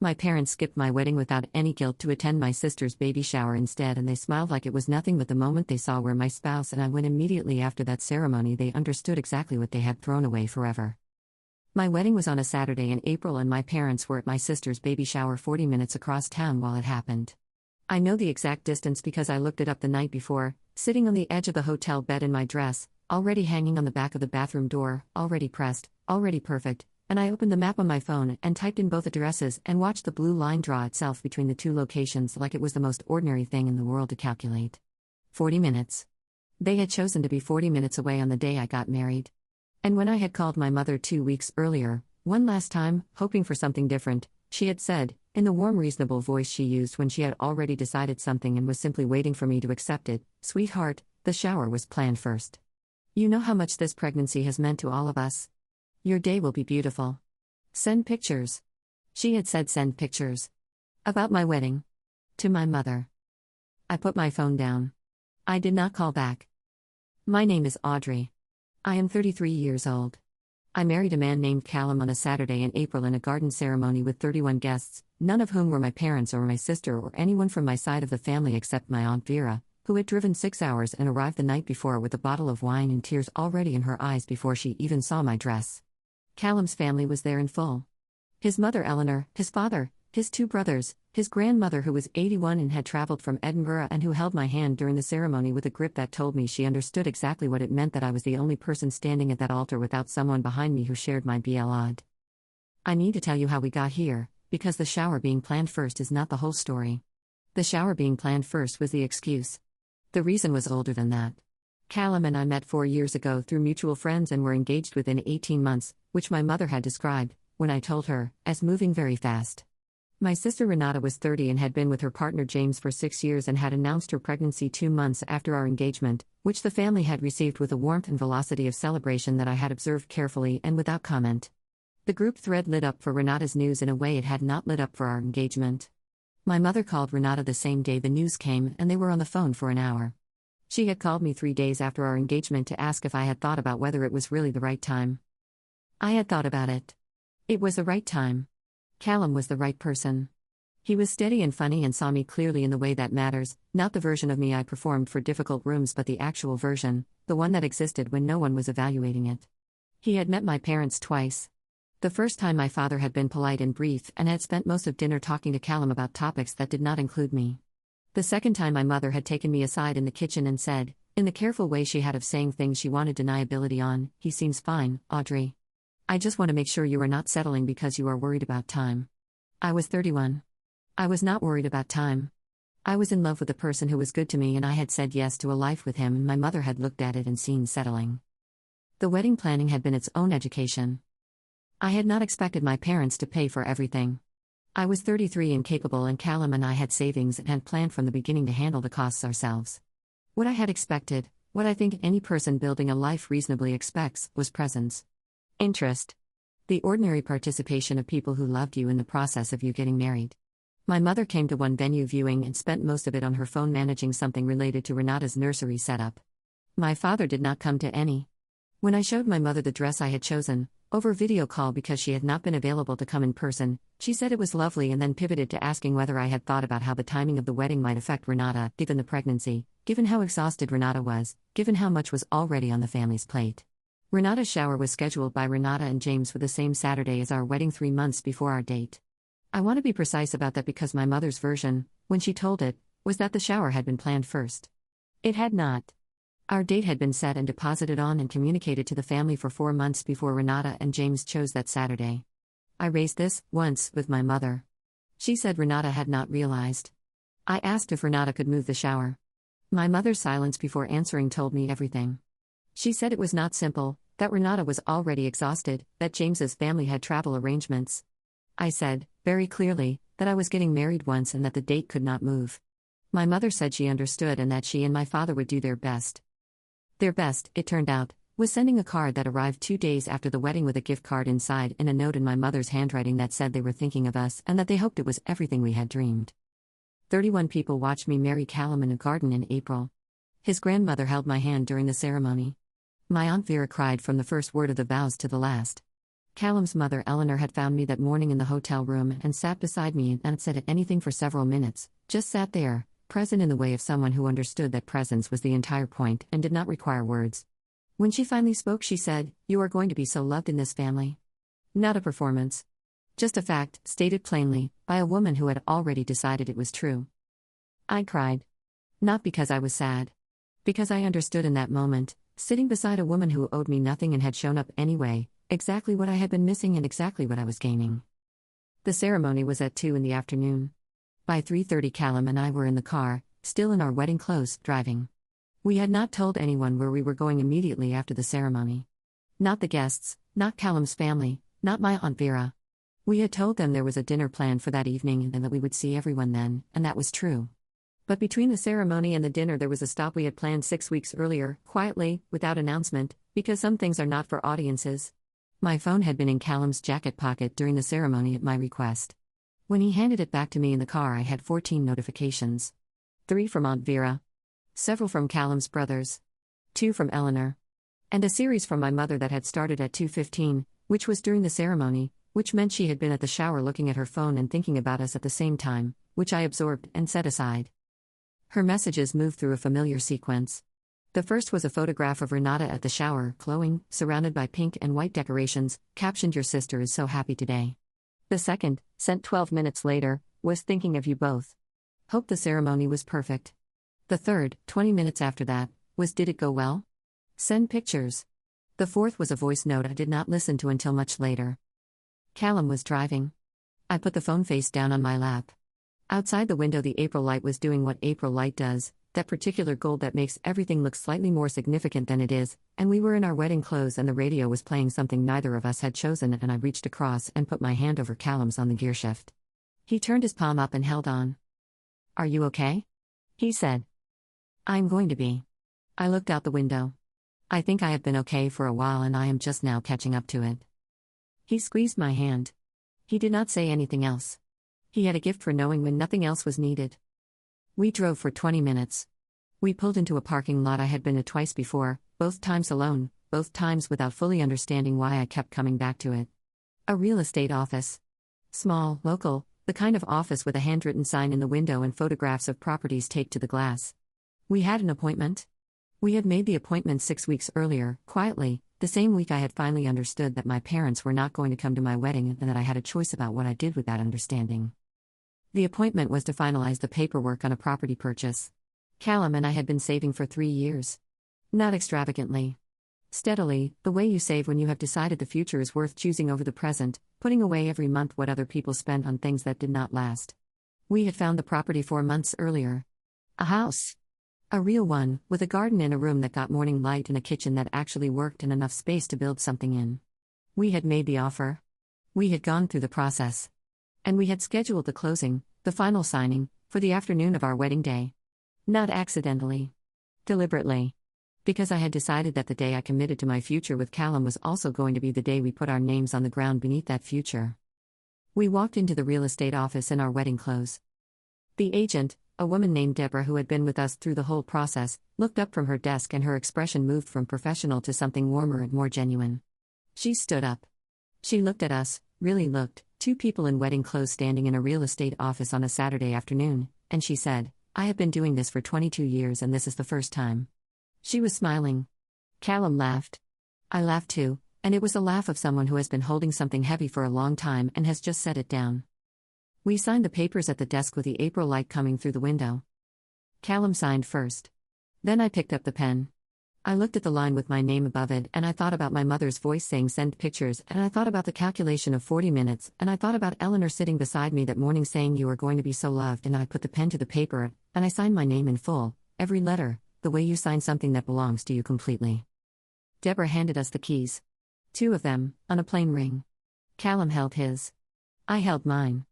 My parents skipped my wedding without any guilt to attend my sister's baby shower instead, and they smiled like it was nothing, but the moment they saw where my spouse and I went immediately after that ceremony, they understood exactly what they had thrown away forever. My wedding was on a Saturday in April, and my parents were at my sister's baby shower 40 minutes across town while it happened. I know the exact distance because I looked it up the night before, sitting on the edge of the hotel bed in my dress, already hanging on the back of the bathroom door, already pressed, already perfect, and I opened the map on my phone and typed in both addresses and watched the blue line draw itself between the two locations like it was the most ordinary thing in the world to calculate. 40 minutes. They had chosen to be 40 minutes away on the day I got married. And when I had called my mother 2 weeks earlier, one last time, hoping for something different, she had said, in the warm, reasonable voice she used when she had already decided something and was simply waiting for me to accept it, "Sweetheart, the shower was planned first. You know how much this pregnancy has meant to all of us. Your day will be beautiful. Send pictures." She had said send pictures. About my wedding. To my mother. I put my phone down. I did not call back. My name is Audrey. I am 33 years old. I married a man named Callum on a Saturday in April in a garden ceremony with 31 guests, none of whom were my parents or my sister or anyone from my side of the family except my Aunt Vera, who had driven 6 hours and arrived the night before with a bottle of wine and tears already in her eyes before she even saw my dress. Callum's family was there in full. His mother Eleanor, his father, his 2 brothers, his grandmother who was 81 and had traveled from Edinburgh and who held my hand during the ceremony with a grip that told me she understood exactly what it meant that I was the only person standing at that altar without someone behind me who shared my blood. I need to tell you how we got here, because the shower being planned first is not the whole story. The shower being planned first was the excuse. The reason was older than that. Callum and I met 4 years ago through mutual friends and were engaged within 18 months, which my mother had described, when I told her, as moving very fast. My sister Renata was 30 and had been with her partner James for 6 years and had announced her pregnancy 2 months after our engagement, which the family had received with a warmth and velocity of celebration that I had observed carefully and without comment. The group thread lit up for Renata's news in a way it had not lit up for our engagement. My mother called Renata the same day the news came and they were on the phone for an hour. She had called me 3 days after our engagement to ask if I had thought about whether it was really the right time. I had thought about it. It was the right time. Callum was the right person. He was steady and funny and saw me clearly in the way that matters, not the version of me I performed for difficult rooms but the actual version, the one that existed when no one was evaluating it. He had met my parents twice. The first time my father had been polite and brief and had spent most of dinner talking to Callum about topics that did not include me. The second time my mother had taken me aside in the kitchen and said, in the careful way she had of saying things she wanted deniability on, "He seems fine, Audrey. I just want to make sure you are not settling because you are worried about time." I was 31. I was not worried about time. I was in love with a person who was good to me and I had said yes to a life with him, and my mother had looked at it and seen settling. The wedding planning had been its own education. I had not expected my parents to pay for everything. I was 33 and capable, and Callum and I had savings and had planned from the beginning to handle the costs ourselves. What I had expected, what I think any person building a life reasonably expects, was presence. Interest. The ordinary participation of people who loved you in the process of you getting married. My mother came to one venue viewing and spent most of it on her phone managing something related to Renata's nursery setup. My father did not come to any. When I showed my mother the dress I had chosen, over video call because she had not been available to come in person, she said it was lovely and then pivoted to asking whether I had thought about how the timing of the wedding might affect Renata, given the pregnancy, given how exhausted Renata was, given how much was already on the family's plate. Renata's shower was scheduled by Renata and James for the same Saturday as our wedding 3 months before our date. I want to be precise about that because my mother's version, when she told it, was that the shower had been planned first. It had not. Our date had been set and deposited on and communicated to the family for 4 months before Renata and James chose that Saturday. I raised this, once, with my mother. She said Renata had not realized. I asked if Renata could move the shower. My mother's silence before answering told me everything. She said it was not simple, that Renata was already exhausted, that James's family had travel arrangements. I said, very clearly, that I was getting married once and that the date could not move. My mother said she understood and that she and my father would do their best. Their best, it turned out, was sending a card that arrived 2 days after the wedding with a gift card inside and a note in my mother's handwriting that said they were thinking of us and that they hoped it was everything we had dreamed. 31 people watched me marry Callum in a garden in April. His grandmother held my hand during the ceremony. My Aunt Vera cried from the first word of the vows to the last. Callum's mother Eleanor had found me that morning in the hotel room and sat beside me and hadn't said anything for several minutes, just sat there, present in the way of someone who understood that presence was the entire point and did not require words. When she finally spoke, she said, "You are going to be so loved in this family." Not a performance. Just a fact, stated plainly, by a woman who had already decided it was true. I cried. Not because I was sad. Because I understood in that moment, sitting beside a woman who owed me nothing and had shown up anyway, exactly what I had been missing and exactly what I was gaining. The ceremony was at 2 in the afternoon. By 3:30 Callum and I were in the car, still in our wedding clothes, driving. We had not told anyone where we were going immediately after the ceremony. Not the guests, not Callum's family, not my Aunt Vera. We had told them there was a dinner planned for that evening and that we would see everyone then, and that was true. But between the ceremony and the dinner there was a stop we had planned 6 weeks earlier, quietly, without announcement, because some things are not for audiences. My phone had been in Callum's jacket pocket during the ceremony at my request. When he handed it back to me in the car, I had 14 notifications. 3 from Aunt Vera. Several from Callum's brothers. 2 from Eleanor. And a series from my mother that had started at 2:15, which was during the ceremony, which meant she had been at the shower looking at her phone and thinking about us at the same time, which I absorbed and set aside. Her messages moved through a familiar sequence. The first was a photograph of Renata at the shower, glowing, surrounded by pink and white decorations, captioned, "Your sister is so happy today." The second, sent 12 minutes later, was "Thinking of you both. Hope the ceremony was perfect." The third, 20 minutes after that, was "Did it go well? Send pictures." The fourth was a voice note I did not listen to until much later. Callum was driving. I put the phone face down on my lap. Outside the window the April light was doing what April light does, that particular gold that makes everything look slightly more significant than it is, and we were in our wedding clothes and the radio was playing something neither of us had chosen, and I reached across and put my hand over Callum's on the gear shift. He turned his palm up and held on. "Are you okay?" he said. "I'm going to be." I looked out the window. "I think I have been okay for a while and I am just now catching up to it." He squeezed my hand. He did not say anything else. He had a gift for knowing when nothing else was needed. We drove for 20 minutes. We pulled into a parking lot I had been to twice before, both times alone, both times without fully understanding why I kept coming back to it. A real estate office. Small, local, the kind of office with a handwritten sign in the window and photographs of properties taped to the glass. We had an appointment. We had made the appointment 6 weeks earlier, quietly, the same week I had finally understood that my parents were not going to come to my wedding and that I had a choice about what I did with that understanding. The appointment was to finalize the paperwork on a property purchase. Callum and I had been saving for 3 years. Not extravagantly. Steadily, the way you save when you have decided the future is worth choosing over the present, putting away every month what other people spent on things that did not last. We had found the property 4 months earlier. A house. A real one, with a garden in a room that got morning light and a kitchen that actually worked and enough space to build something in. We had made the offer. We had gone through the process. And we had scheduled the closing, the final signing, for the afternoon of our wedding day. Not accidentally. Deliberately. Because I had decided that the day I committed to my future with Callum was also going to be the day we put our names on the ground beneath that future. We walked into the real estate office in our wedding clothes. The agent, a woman named Deborah who had been with us through the whole process, looked up from her desk and her expression moved from professional to something warmer and more genuine. She stood up. She looked at us, really looked, 2 people in wedding clothes standing in a real estate office on a Saturday afternoon, and she said, "I have been doing this for 22 years and this is the first time." She was smiling. Callum laughed. I laughed too, and it was the laugh of someone who has been holding something heavy for a long time and has just set it down. We signed the papers at the desk with the April light coming through the window. Callum signed first. Then I picked up the pen. I looked at the line with my name above it and I thought about my mother's voice saying "send pictures," and I thought about the calculation of 40 minutes, and I thought about Eleanor sitting beside me that morning saying "You are going to be so loved," and I put the pen to the paper, and I signed my name in full, every letter, the way you sign something that belongs to you completely. Deborah handed us the keys. 2 of them, on a plain ring. Callum held his. I held mine.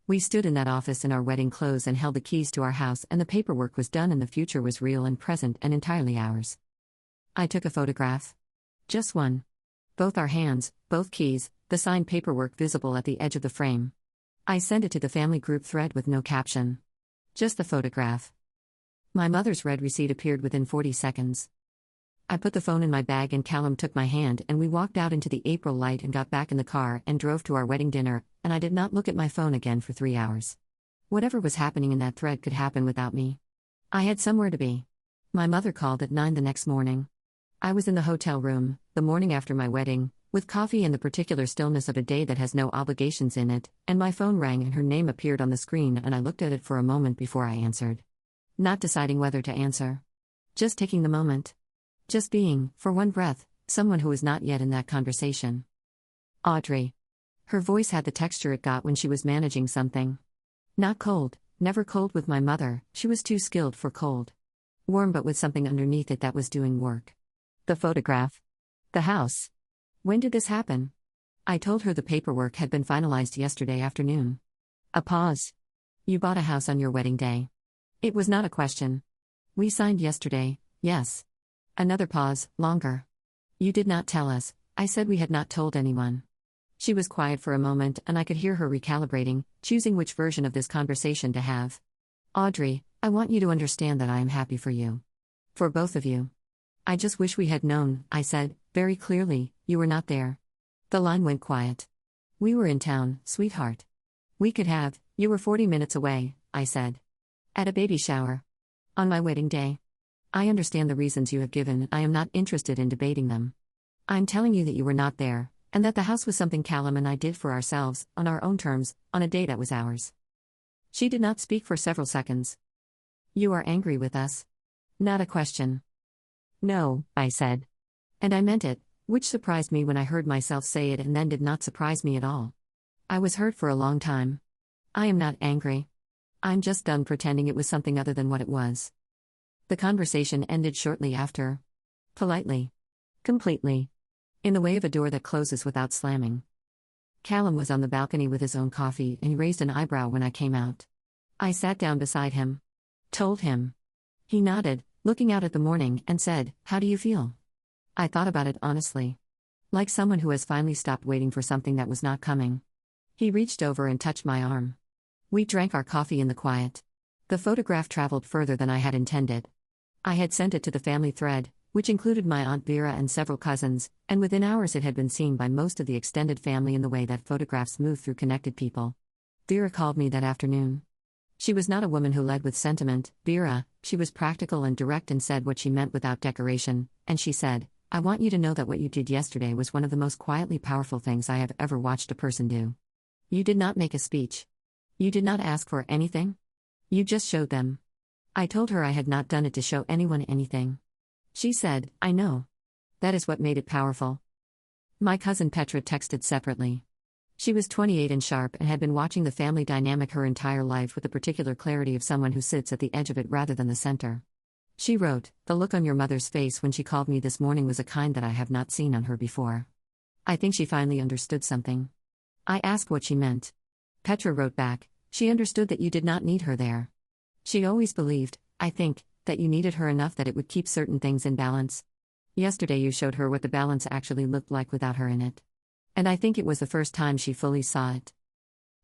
We stood in that office in our wedding clothes and held the keys to our house, and the paperwork was done and the future was real and present and entirely ours. I took a photograph. Just one. Both our hands, both keys, the signed paperwork visible at the edge of the frame. I sent it to the family group thread with no caption. Just the photograph. My mother's red receipt appeared within 40 seconds. I put the phone in my bag and Callum took my hand and we walked out into the April light and got back in the car and drove to our wedding dinner, and I did not look at my phone again for 3 hours. Whatever was happening in that thread could happen without me. I had somewhere to be. My mother called at 9 the next morning. I was in the hotel room, the morning after my wedding, with coffee and the particular stillness of a day that has no obligations in it, and my phone rang and her name appeared on the screen and I looked at it for a moment before I answered. Not deciding whether to answer. Just taking the moment. Just being, for one breath, someone who was not yet in that conversation. Audrey. Her voice had the texture it got when she was managing something. Not cold, never cold with my mother, she was too skilled for cold. Warm but with something underneath it that was doing work. The photograph. The house. When did this happen? I told her the paperwork had been finalized yesterday afternoon. A pause. You bought a house on your wedding day. It was not a question. We signed yesterday, yes. Another pause, longer. You did not tell us, I said we had not told anyone. She was quiet for a moment and I could hear her recalibrating, choosing which version of this conversation to have. Audrey, I want you to understand that I am happy for you. For both of you. I just wish we had known, I said, very clearly, you were not there. The line went quiet. We were in town, sweetheart. We could have, you were 40 minutes away, I said. At a baby shower. On my wedding day. I understand the reasons you have given, I am not interested in debating them. I'm telling you that you were not there, and that the house was something Callum and I did for ourselves, on our own terms, on a day that was ours. She did not speak for several seconds. You are angry with us? Not a question. No, I said. And I meant it, which surprised me when I heard myself say it and then did not surprise me at all. I was hurt for a long time. I am not angry. I'm just done pretending it was something other than what it was. The conversation ended shortly after. Politely. Completely. In the way of a door that closes without slamming. Callum was on the balcony with his own coffee and he raised an eyebrow when I came out. I sat down beside him. Told him. He nodded, looking out at the morning, and said, "How do you feel?" I thought about it honestly. Like someone who has finally stopped waiting for something that was not coming. He reached over and touched my arm. We drank our coffee in the quiet. The photograph traveled further than I had intended. I had sent it to the family thread, which included my Aunt Vera and several cousins, and within hours it had been seen by most of the extended family in the way that photographs move through connected people. Vera called me that afternoon. She was not a woman who led with sentiment, Vera, she was practical and direct and said what she meant without decoration, and she said, "I want you to know that what you did yesterday was one of the most quietly powerful things I have ever watched a person do. You did not make a speech. You did not ask for anything. You just showed them." I told her I had not done it to show anyone anything. She said, "I know. That is what made it powerful." My cousin Petra texted separately. She was 28 and sharp and had been watching the family dynamic her entire life with the particular clarity of someone who sits at the edge of it rather than the center. She wrote, "The look on your mother's face when she called me this morning was a kind that I have not seen on her before. I think she finally understood something." I asked what she meant. Petra wrote back, "She understood that you did not need her there. She always believed, I think, that you needed her enough that it would keep certain things in balance. Yesterday you showed her what the balance actually looked like without her in it. And I think it was the first time she fully saw it."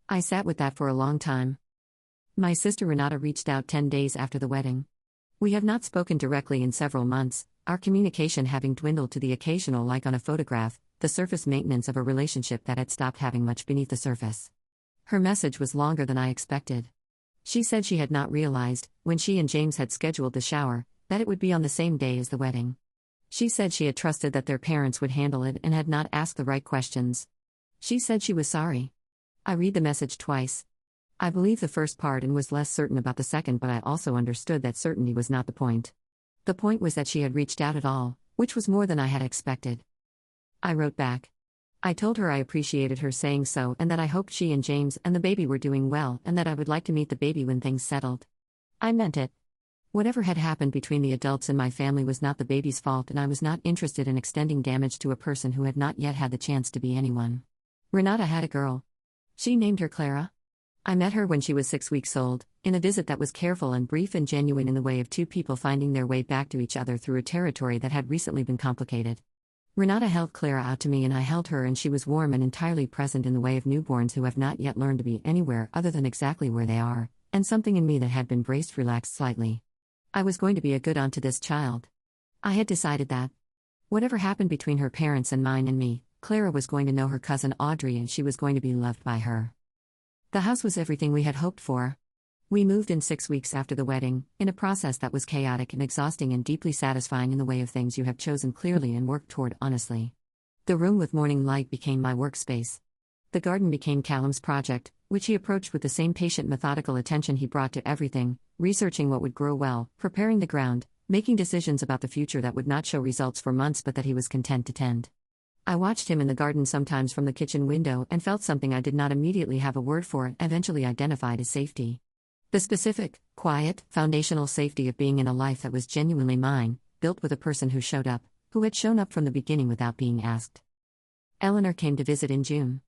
I sat with that for a long time. My sister Renata reached out 10 days after the wedding. We have not spoken directly in several months, our communication having dwindled to the occasional like on a photograph, the surface maintenance of a relationship that had stopped having much beneath the surface. Her message was longer than I expected. She said she had not realized, when she and James had scheduled the shower, that it would be on the same day as the wedding. She said she had trusted that their parents would handle it and had not asked the right questions. She said she was sorry. I read the message twice. I believed the first part and was less certain about the second, but I also understood that certainty was not the point. The point was that she had reached out at all, which was more than I had expected. I wrote back. I told her I appreciated her saying so and that I hoped she and James and the baby were doing well and that I would like to meet the baby when things settled. I meant it. Whatever had happened between the adults in my family was not the baby's fault, and I was not interested in extending damage to a person who had not yet had the chance to be anyone. Renata had a girl. She named her Clara. I met her when she was 6 weeks old, in a visit that was careful and brief and genuine in the way of two people finding their way back to each other through a territory that had recently been complicated. Renata held Clara out to me and I held her, and she was warm and entirely present in the way of newborns who have not yet learned to be anywhere other than exactly where they are, and something in me that had been braced relaxed slightly. I was going to be a good aunt to this child. I had decided that. Whatever happened between her parents and mine and me, Clara was going to know her cousin Audrey and she was going to be loved by her. The house was everything we had hoped for. We moved in 6 weeks after the wedding, in a process that was chaotic and exhausting and deeply satisfying in the way of things you have chosen clearly and worked toward honestly. The room with morning light became my workspace. The garden became Callum's project, which he approached with the same patient, methodical attention he brought to everything, researching what would grow well, preparing the ground, making decisions about the future that would not show results for months but that he was content to tend. I watched him in the garden sometimes from the kitchen window and felt something I did not immediately have a word for, eventually identified as safety. The specific, quiet, foundational safety of being in a life that was genuinely mine, built with a person who showed up, who had shown up from the beginning without being asked. Eleanor came to visit in June.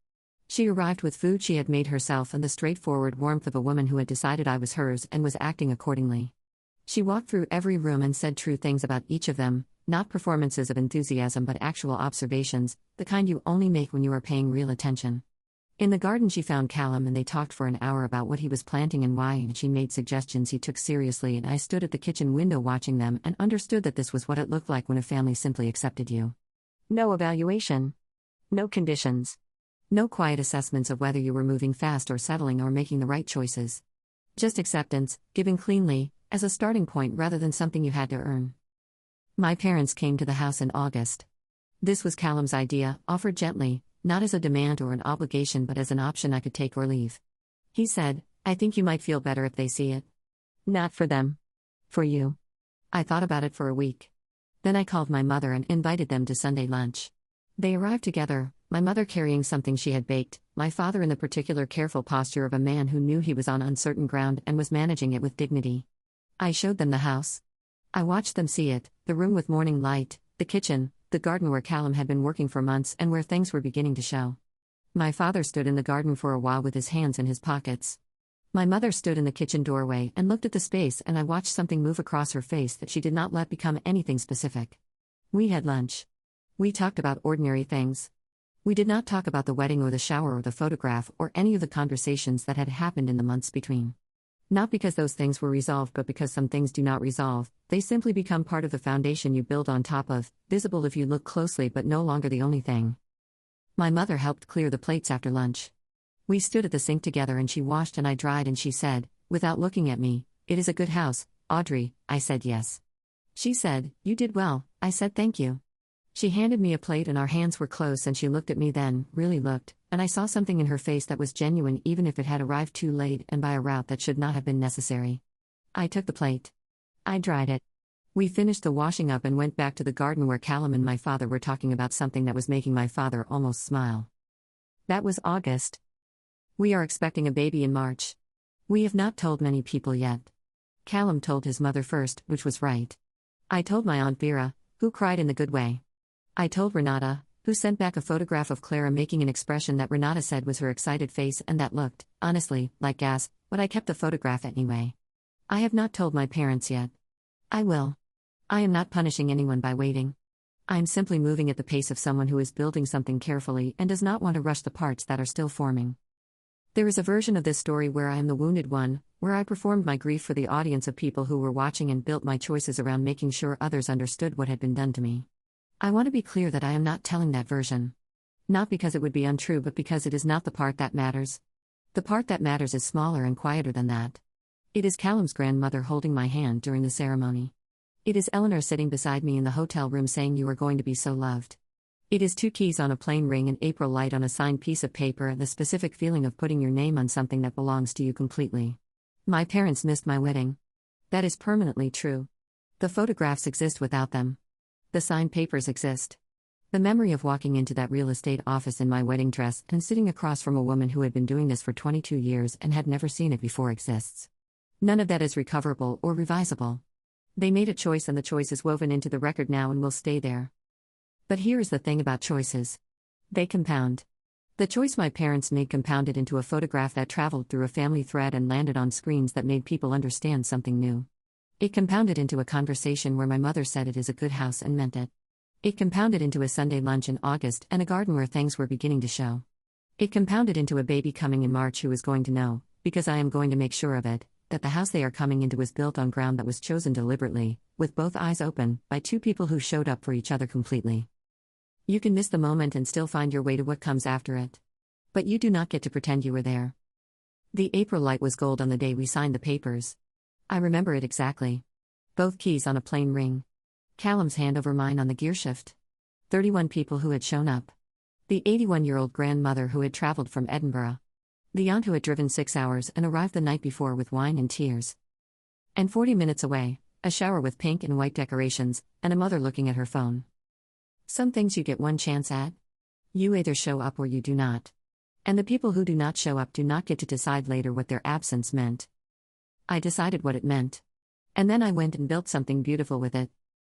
She arrived with food she had made herself and the straightforward warmth of a woman who had decided I was hers and was acting accordingly. She walked through every room and said true things about each of them, not performances of enthusiasm but actual observations, the kind you only make when you are paying real attention. In the garden she found Callum and they talked for an hour about what he was planting and why, and she made suggestions he took seriously, and I stood at the kitchen window watching them and understood that this was what it looked like when a family simply accepted you. No evaluation. No conditions. No quiet assessments of whether you were moving fast or settling or making the right choices. Just acceptance, given cleanly, as a starting point rather than something you had to earn. My parents came to the house in August. This was Callum's idea, offered gently, not as a demand or an obligation but as an option I could take or leave. He said, "I think you might feel better if they see it. Not for them. For you." I thought about it for a week. Then I called my mother and invited them to Sunday lunch. They arrived together, my mother carrying something she had baked, my father in the particular careful posture of a man who knew he was on uncertain ground and was managing it with dignity. I showed them the house. I watched them see it, the room with morning light, the kitchen, the garden where Callum had been working for months and where things were beginning to show. My father stood in the garden for a while with his hands in his pockets. My mother stood in the kitchen doorway and looked at the space, and I watched something move across her face that she did not let become anything specific. We had lunch. We talked about ordinary things. We did not talk about the wedding or the shower or the photograph or any of the conversations that had happened in the months between. Not because those things were resolved but because some things do not resolve, they simply become part of the foundation you build on top of, visible if you look closely but no longer the only thing. My mother helped clear the plates after lunch. We stood at the sink together and she washed and I dried and she said, without looking at me, "It is a good house, Audrey." I said yes. She said, "You did well." I said thank you. She handed me a plate and our hands were close and she looked at me then, really looked, and I saw something in her face that was genuine even if it had arrived too late and by a route that should not have been necessary. I took the plate. I dried it. We finished the washing up and went back to the garden where Callum and my father were talking about something that was making my father almost smile. That was August. We are expecting a baby in March. We have not told many people yet. Callum told his mother first, which was right. I told my Aunt Vera, who cried in the good way. I told Renata, who sent back a photograph of Clara making an expression that Renata said was her excited face and that looked, honestly, like gas, but I kept the photograph anyway. I have not told my parents yet. I will. I am not punishing anyone by waiting. I am simply moving at the pace of someone who is building something carefully and does not want to rush the parts that are still forming. There is a version of this story where I am the wounded one, where I performed my grief for the audience of people who were watching and built my choices around making sure others understood what had been done to me. I want to be clear that I am not telling that version. Not because it would be untrue but because it is not the part that matters. The part that matters is smaller and quieter than that. It is Callum's grandmother holding my hand during the ceremony. It is Eleanor sitting beside me in the hotel room saying you are going to be so loved. It is 2 keys on a plain ring and April light on a signed piece of paper and the specific feeling of putting your name on something that belongs to you completely. My parents missed my wedding. That is permanently true. The photographs exist without them. The signed papers exist. The memory of walking into that real estate office in my wedding dress and sitting across from a woman who had been doing this for 22 years and had never seen it before exists. None of that is recoverable or revisable. They made a choice and the choice is woven into the record now and will stay there. But here is the thing about choices. They compound. The choice my parents made compounded into a photograph that traveled through a family thread and landed on screens that made people understand something new. It compounded into a conversation where my mother said it is a good house and meant it. It compounded into a Sunday lunch in August and a garden where things were beginning to show. It compounded into a baby coming in March who is going to know, because I am going to make sure of it, that the house they are coming into was built on ground that was chosen deliberately, with both eyes open, by two people who showed up for each other completely. You can miss the moment and still find your way to what comes after it. But you do not get to pretend you were there. The April light was gold on the day we signed the papers. I remember it exactly. Both keys on a plain ring. Callum's hand over mine on the gearshift. 31 people who had shown up. The 81-year-old grandmother who had traveled from Edinburgh. The aunt who had driven 6 hours and arrived the night before with wine and tears. And 40 minutes away, a shower with pink and white decorations, and a mother looking at her phone. Some things you get one chance at. You either show up or you do not. And the people who do not show up do not get to decide later what their absence meant. I decided what it meant. And then I went and built something beautiful with it.